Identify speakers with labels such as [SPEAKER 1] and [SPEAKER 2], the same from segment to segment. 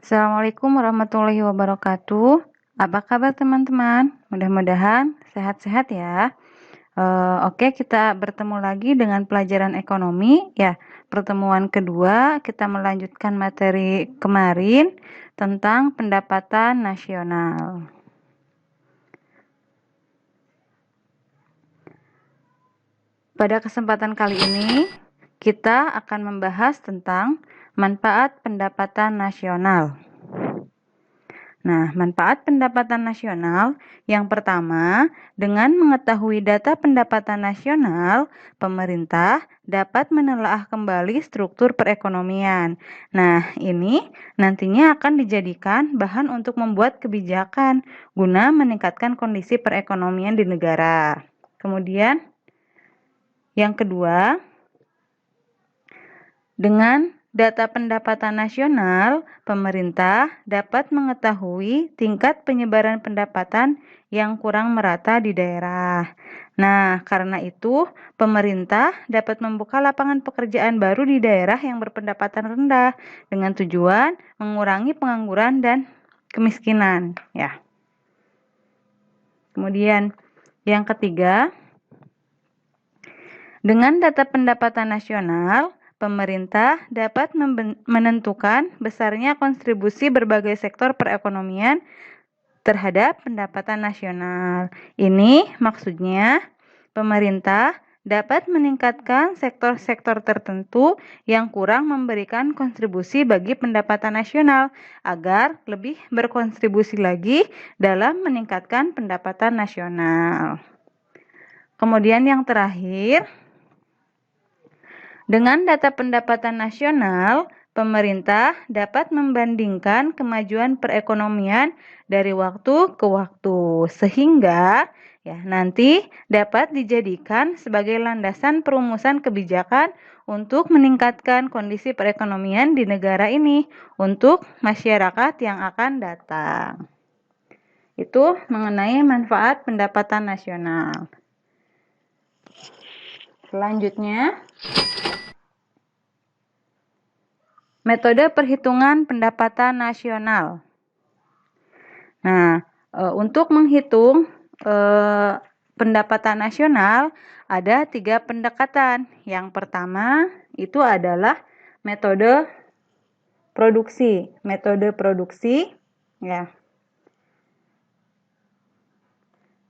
[SPEAKER 1] Assalamualaikum warahmatullahi wabarakatuh. Apa kabar teman-teman? Mudah-mudahan sehat-sehat ya. Oke, kita bertemu lagi dengan pelajaran ekonomi. Ya, pertemuan kedua kita melanjutkan materi kemarin tentang pendapatan nasional. Pada kesempatan kali ini, kita akan membahas tentang manfaat pendapatan nasional. Nah, manfaat pendapatan nasional yang pertama, dengan mengetahui data pendapatan nasional, pemerintah dapat menelaah kembali struktur perekonomian. Nah, ini nantinya akan dijadikan bahan untuk membuat kebijakan guna meningkatkan kondisi perekonomian di negara. Kemudian, yang kedua, dengan data pendapatan nasional, pemerintah dapat mengetahui tingkat penyebaran pendapatan yang kurang merata di daerah. Nah, karena itu, pemerintah dapat membuka lapangan pekerjaan baru di daerah yang berpendapatan rendah dengan tujuan mengurangi pengangguran dan kemiskinan. Ya. Kemudian, yang ketiga, dengan data pendapatan nasional, pemerintah dapat menentukan besarnya kontribusi berbagai sektor perekonomian terhadap pendapatan nasional. Ini maksudnya pemerintah dapat meningkatkan sektor-sektor tertentu yang kurang memberikan kontribusi bagi pendapatan nasional agar lebih berkontribusi lagi dalam meningkatkan pendapatan nasional. Kemudian yang terakhir, dengan data pendapatan nasional, pemerintah dapat membandingkan kemajuan perekonomian dari waktu ke waktu, sehingga nanti dapat dijadikan sebagai landasan perumusan kebijakan untuk meningkatkan kondisi perekonomian di negara ini untuk masyarakat yang akan datang. Itu mengenai manfaat pendapatan nasional. Selanjutnya, metode perhitungan pendapatan nasional. Nah, untuk menghitung pendapatan nasional ada 3 pendekatan. Yang pertama itu adalah metode produksi. Metode produksi, ya.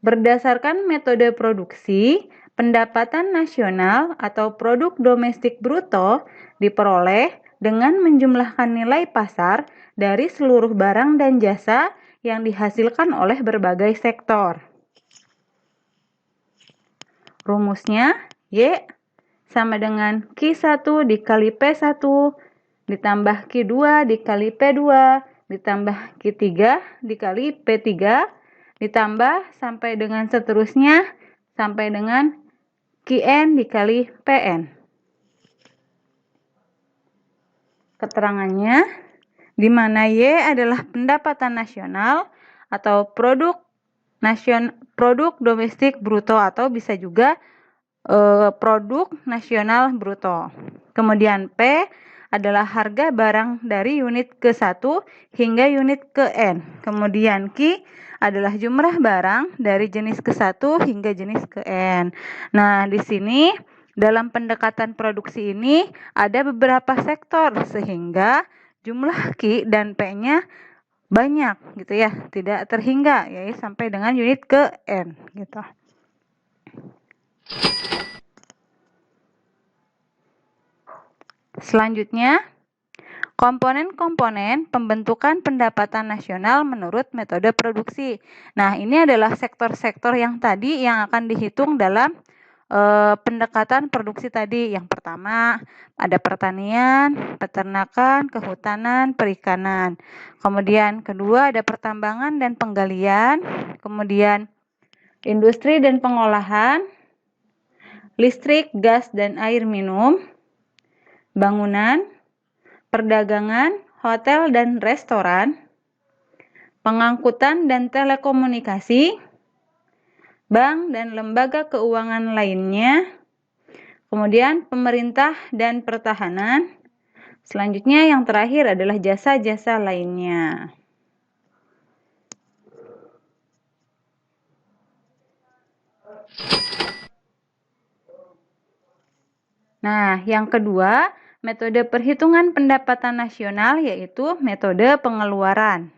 [SPEAKER 1] Berdasarkan metode produksi, pendapatan nasional atau produk domestik bruto diperoleh dengan menjumlahkan nilai pasar dari seluruh barang dan jasa yang dihasilkan oleh berbagai sektor. Rumusnya, Y sama dengan Q1 dikali P1 ditambah Q2 dikali P2 ditambah Q3 dikali P3 ditambah sampai dengan seterusnya sampai dengan Qn dikali Pn. Keterangannya, di mana Y adalah pendapatan nasional atau produk domestik bruto atau bisa juga produk nasional bruto. Kemudian P adalah harga barang dari unit ke-1 hingga unit ke-N. Kemudian Q adalah jumlah barang dari jenis ke-1 hingga jenis ke-N. Nah, di sini dalam pendekatan produksi ini ada beberapa sektor sehingga jumlah Q dan P-nya banyak gitu ya, tidak terhingga ya sampai dengan unit ke-N gitu. Selanjutnya, komponen-komponen pembentukan pendapatan nasional menurut metode produksi. Nah, ini adalah sektor-sektor yang tadi yang akan dihitung dalam pendekatan produksi tadi. Yang pertama, ada pertanian, peternakan, kehutanan, perikanan. Kemudian kedua ada pertambangan dan penggalian. Kemudian industri dan pengolahan, listrik, gas, dan air minum, bangunan, perdagangan, hotel dan restoran, pengangkutan dan telekomunikasi, bank dan lembaga keuangan lainnya, kemudian pemerintah dan pertahanan, Selanjutnya yang terakhir adalah jasa-jasa lainnya. Nah, yang kedua, metode perhitungan pendapatan nasional yaitu metode pengeluaran.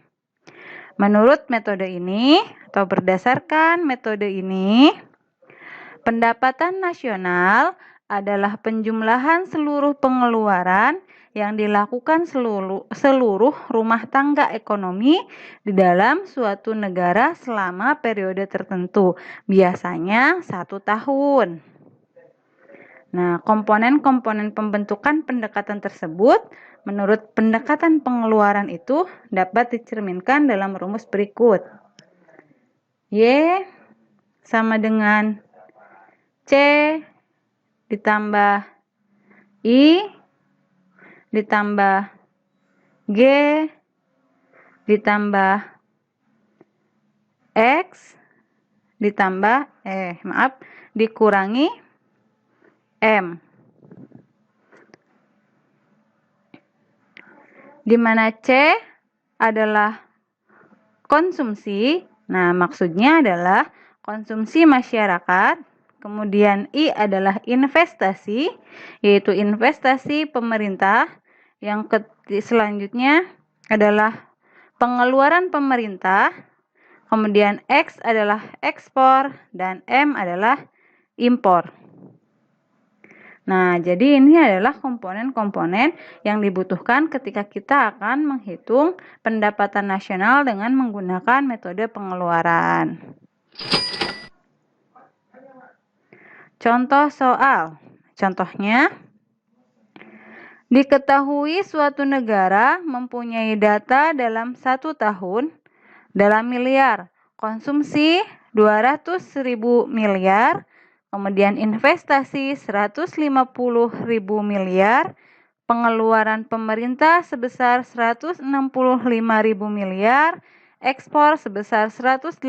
[SPEAKER 1] Menurut metode ini atau berdasarkan metode ini, pendapatan nasional adalah penjumlahan seluruh pengeluaran yang dilakukan seluruh rumah tangga ekonomi di dalam suatu negara selama periode tertentu, biasanya 1 tahun. Nah, komponen-komponen pembentukan pendekatan tersebut menurut pendekatan pengeluaran itu dapat dicerminkan dalam rumus berikut. Y sama dengan C ditambah I ditambah G ditambah X ditambah dikurangi M, di mana C adalah konsumsi. Nah, maksudnya adalah konsumsi masyarakat. Kemudian I adalah investasi, yaitu investasi pemerintah. Yang selanjutnya adalah pengeluaran pemerintah. Kemudian X adalah ekspor dan M adalah impor. Nah, jadi ini adalah komponen-komponen yang dibutuhkan ketika kita akan menghitung pendapatan nasional dengan menggunakan metode pengeluaran. Contoh soal. Contohnya, diketahui suatu negara mempunyai data dalam 1 tahun dalam miliar, konsumsi 200.000 miliar, kemudian investasi 150.000 miliar, pengeluaran pemerintah sebesar 165.000 miliar, ekspor sebesar 185.000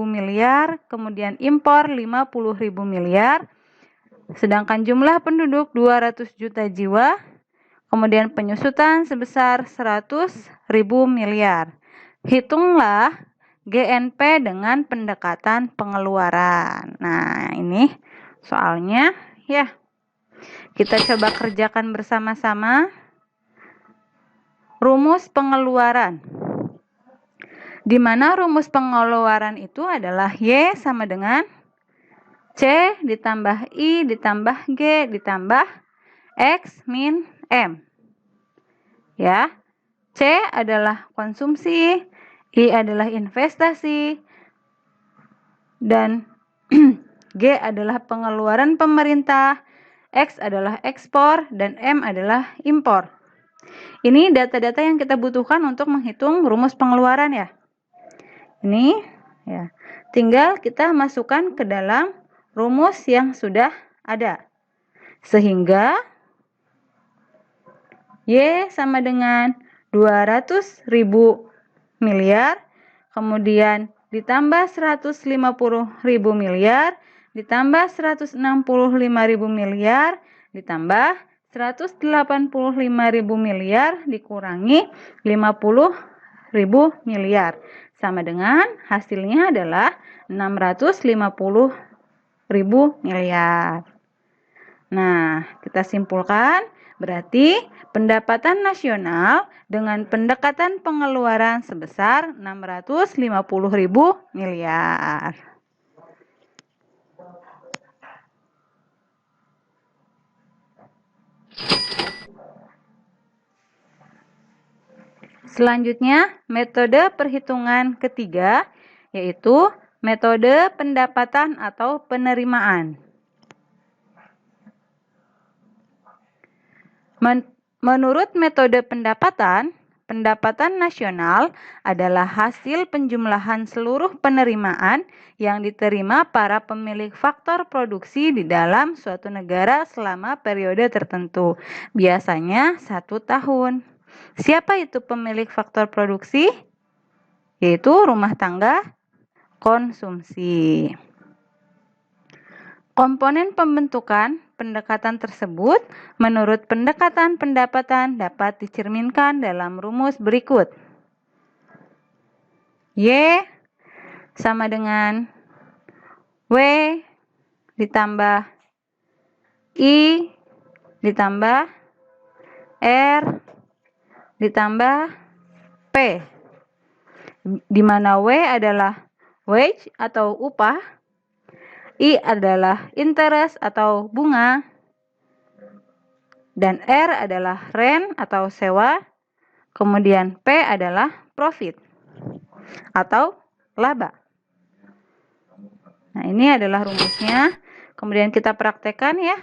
[SPEAKER 1] miliar, kemudian impor 50.000 miliar, sedangkan jumlah penduduk 200 juta jiwa, kemudian penyusutan sebesar 100.000 miliar. Hitunglah GNP dengan pendekatan pengeluaran. Nah, ini soalnya ya. Kita coba kerjakan bersama-sama. Rumus pengeluaran. Di mana rumus pengeluaran itu adalah Y sama dengan C ditambah I ditambah G ditambah X min M. Ya. C adalah konsumsi, I adalah investasi, dan G adalah pengeluaran pemerintah, X adalah ekspor, dan M adalah impor. Ini data-data yang kita butuhkan untuk menghitung rumus pengeluaran ya. Ini ya. Tinggal kita masukkan ke dalam rumus yang sudah ada. Sehingga Y sama dengan 200.000 miliar, kemudian ditambah 150.000 miliar, ditambah 165.000 miliar, ditambah 185.000 miliar, dikurangi 50.000 miliar. Sama dengan hasilnya adalah 650.000 miliar. Nah, kita simpulkan, berarti pendapatan nasional dengan pendekatan pengeluaran sebesar 650.000 miliar. Selanjutnya, metode perhitungan ketiga, yaitu metode pendapatan atau penerimaan. Menurut metode pendapatan, pendapatan nasional adalah hasil penjumlahan seluruh penerimaan yang diterima para pemilik faktor produksi di dalam suatu negara selama periode tertentu, biasanya 1 tahun. Siapa itu pemilik faktor produksi? Yaitu rumah tangga konsumsi. Komponen pembentukan pendekatan tersebut menurut pendekatan pendapatan dapat dicerminkan dalam rumus berikut. Y sama dengan W ditambah I ditambah R ditambah P, di mana W adalah wage atau upah, I adalah interest atau bunga, dan R adalah rent atau sewa, kemudian P adalah profit atau laba. Nah, ini adalah rumusnya. Kemudian kita praktekkan ya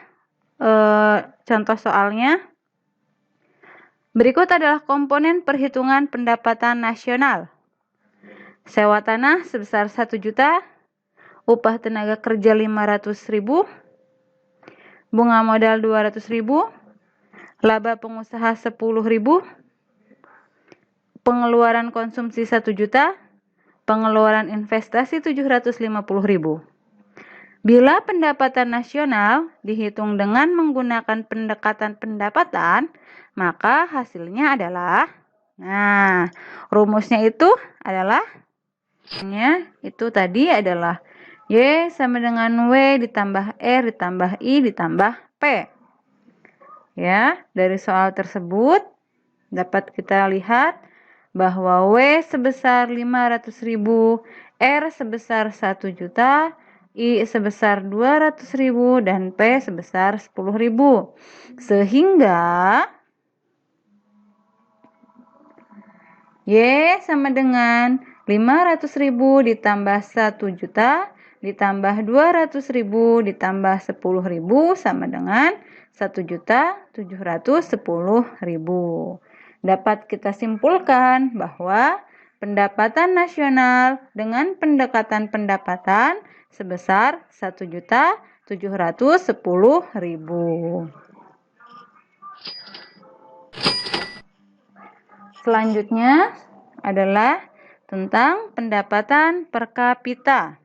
[SPEAKER 1] contoh soalnya. Berikut adalah komponen perhitungan pendapatan nasional. Sewa tanah sebesar 1 juta, upah tenaga kerja 500.000, bunga modal 200.000, laba pengusaha 10.000, pengeluaran konsumsi 1 juta, pengeluaran investasi 750.000. Bila pendapatan nasional dihitung dengan menggunakan pendekatan pendapatan, maka hasilnya adalah, nah, rumusnya itu adalah, itu tadi adalah Y sama dengan W ditambah R ditambah I ditambah P. Ya, dari soal tersebut dapat kita lihat bahwa W sebesar 500.000, R sebesar 1 juta, I sebesar 200.000, dan P sebesar 10.000. Sehingga Y sama dengan 500.000 ditambah 1 juta ditambah 200.000 ditambah 10.000 sama dengan 1.710.000. Dapat kita simpulkan bahwa pendapatan nasional dengan pendekatan pendapatan sebesar 1.710.000. Selanjutnya adalah tentang pendapatan per kapita.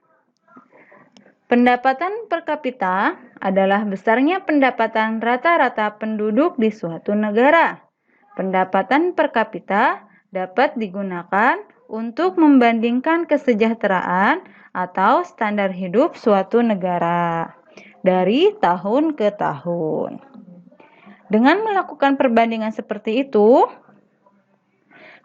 [SPEAKER 1] Pendapatan per kapita adalah besarnya pendapatan rata-rata penduduk di suatu negara. Pendapatan per kapita dapat digunakan untuk membandingkan kesejahteraan atau standar hidup suatu negara dari tahun ke tahun. Dengan melakukan perbandingan seperti itu,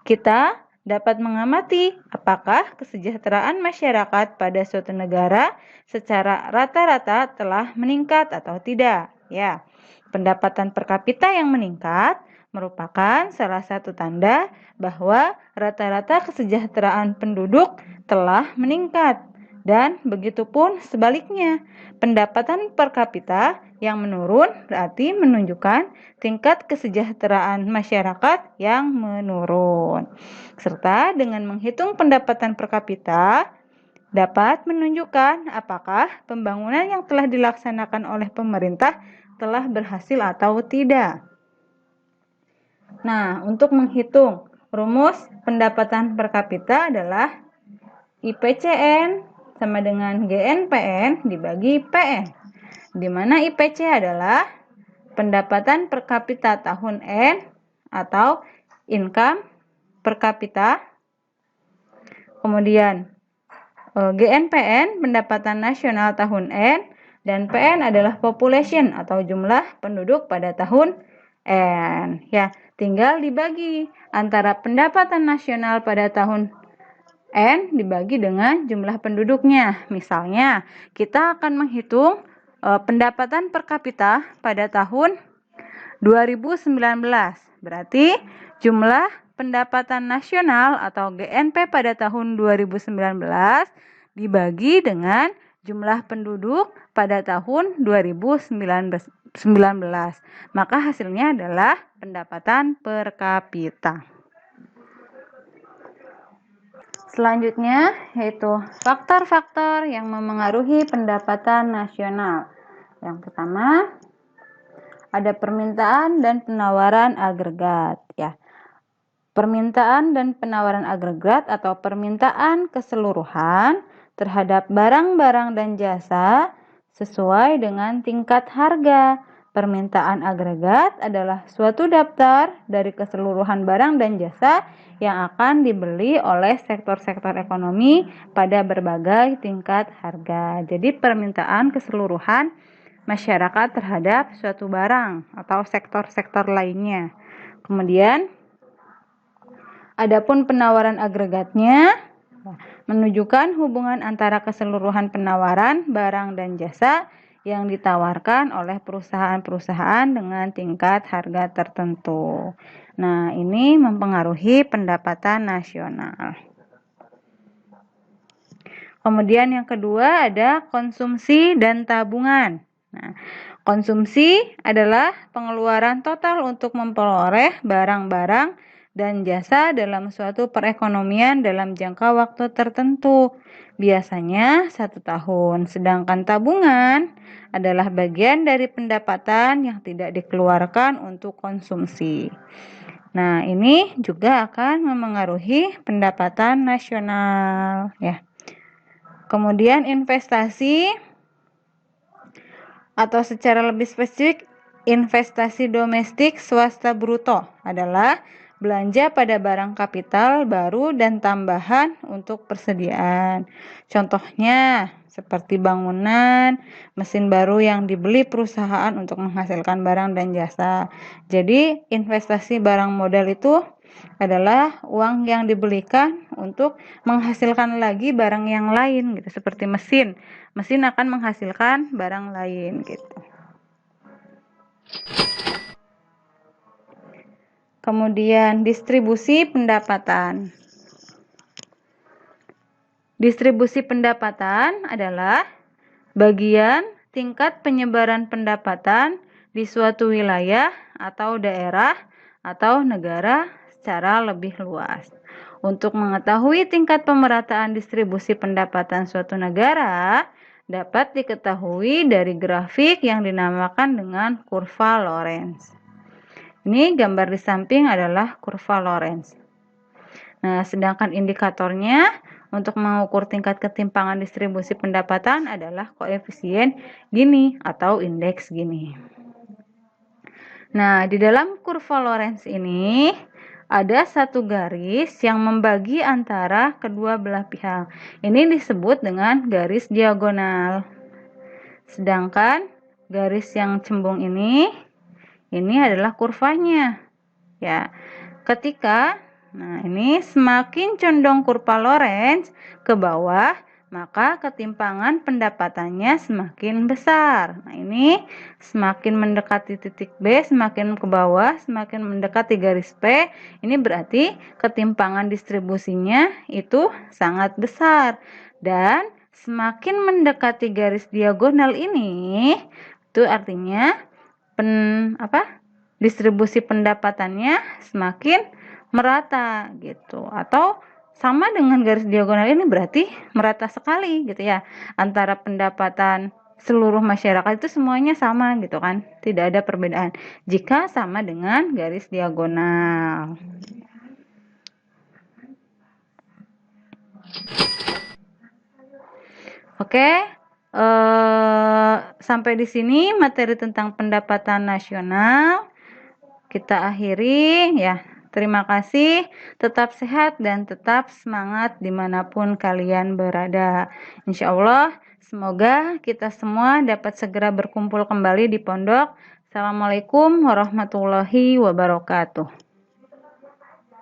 [SPEAKER 1] kita dapat mengamati apakah kesejahteraan masyarakat pada suatu negara secara rata-rata telah meningkat atau tidak. Ya, pendapatan per kapita yang meningkat merupakan salah satu tanda bahwa rata-rata kesejahteraan penduduk telah meningkat. Dan begitu pun sebaliknya, pendapatan per kapita yang menurun berarti menunjukkan tingkat kesejahteraan masyarakat yang menurun. Serta dengan menghitung pendapatan per kapita dapat menunjukkan apakah pembangunan yang telah dilaksanakan oleh pemerintah telah berhasil atau tidak. Nah, untuk menghitung rumus pendapatan per kapita adalah IPCN sama dengan GNPN dibagi PN, di mana IPC adalah pendapatan per kapita tahun N atau income per kapita. Kemudian GNPN pendapatan nasional tahun N, dan PN adalah population atau jumlah penduduk pada tahun N. Ya, tinggal dibagi antara pendapatan nasional pada tahun N dibagi dengan jumlah penduduknya. Misalnya, kita akan menghitung pendapatan per kapita pada tahun 2019. Berarti jumlah pendapatan nasional atau GNP pada tahun 2019 dibagi dengan jumlah penduduk pada tahun 2019. Maka hasilnya adalah pendapatan per kapita. Selanjutnya yaitu faktor-faktor yang memengaruhi pendapatan nasional. Yang pertama, ada permintaan dan penawaran agregat ya. Permintaan dan penawaran agregat atau permintaan keseluruhan terhadap barang-barang dan jasa sesuai dengan tingkat harga. Permintaan agregat adalah suatu daftar dari keseluruhan barang dan jasa yang akan dibeli oleh sektor-sektor ekonomi pada berbagai tingkat harga. Jadi permintaan keseluruhan masyarakat terhadap suatu barang atau sektor-sektor lainnya. Kemudian, adapun penawaran agregatnya menunjukkan hubungan antara keseluruhan penawaran barang dan jasa yang ditawarkan oleh perusahaan-perusahaan dengan tingkat harga tertentu. Nah, ini mempengaruhi pendapatan nasional. Kemudian yang kedua ada konsumsi dan tabungan. Nah, konsumsi adalah pengeluaran total untuk memperoleh barang-barang dan jasa dalam suatu perekonomian dalam jangka waktu tertentu, biasanya 1 tahun. Sedangkan tabungan adalah bagian dari pendapatan yang tidak dikeluarkan untuk konsumsi. Nah, ini juga akan memengaruhi pendapatan nasional, ya. Kemudian investasi atau secara lebih spesifik investasi domestik swasta bruto adalah belanja pada barang kapital baru dan tambahan untuk persediaan. Contohnya seperti bangunan, mesin baru yang dibeli perusahaan untuk menghasilkan barang dan jasa. Jadi investasi barang modal itu adalah uang yang dibelikan untuk menghasilkan lagi barang yang lain gitu, seperti mesin. Mesin akan menghasilkan barang lain gitu. Kemudian distribusi pendapatan. Distribusi pendapatan adalah bagian tingkat penyebaran pendapatan di suatu wilayah atau daerah atau negara secara lebih luas. Untuk mengetahui tingkat pemerataan distribusi pendapatan suatu negara dapat diketahui dari grafik yang dinamakan dengan kurva Lorenz. Ini gambar di samping adalah kurva Lorenz. Nah, sedangkan indikatornya untuk mengukur tingkat ketimpangan distribusi pendapatan adalah koefisien Gini atau indeks Gini. Nah, di dalam kurva Lorenz ini ada satu garis yang membagi antara kedua belah pihak. Ini disebut dengan garis diagonal. Sedangkan garis yang cembung ini adalah kurvanya. Ya. Ini semakin condong kurva Lorenz ke bawah, maka ketimpangan pendapatannya semakin besar. Nah, ini semakin mendekati titik B, semakin ke bawah, semakin mendekati garis P, ini berarti ketimpangan distribusinya itu sangat besar. Dan semakin mendekati garis diagonal ini, itu artinya distribusi pendapatannya semakin merata gitu, atau sama dengan garis diagonal ini berarti merata sekali gitu ya, antara pendapatan seluruh masyarakat itu semuanya sama gitu kan, tidak ada perbedaan jika sama dengan garis diagonal. Oke, sampai di sini materi tentang pendapatan nasional kita akhiri ya. Terima kasih, tetap sehat dan tetap semangat dimanapun kalian berada. Insya Allah, semoga kita semua dapat segera berkumpul kembali di pondok. Assalamualaikum warahmatullahi wabarakatuh.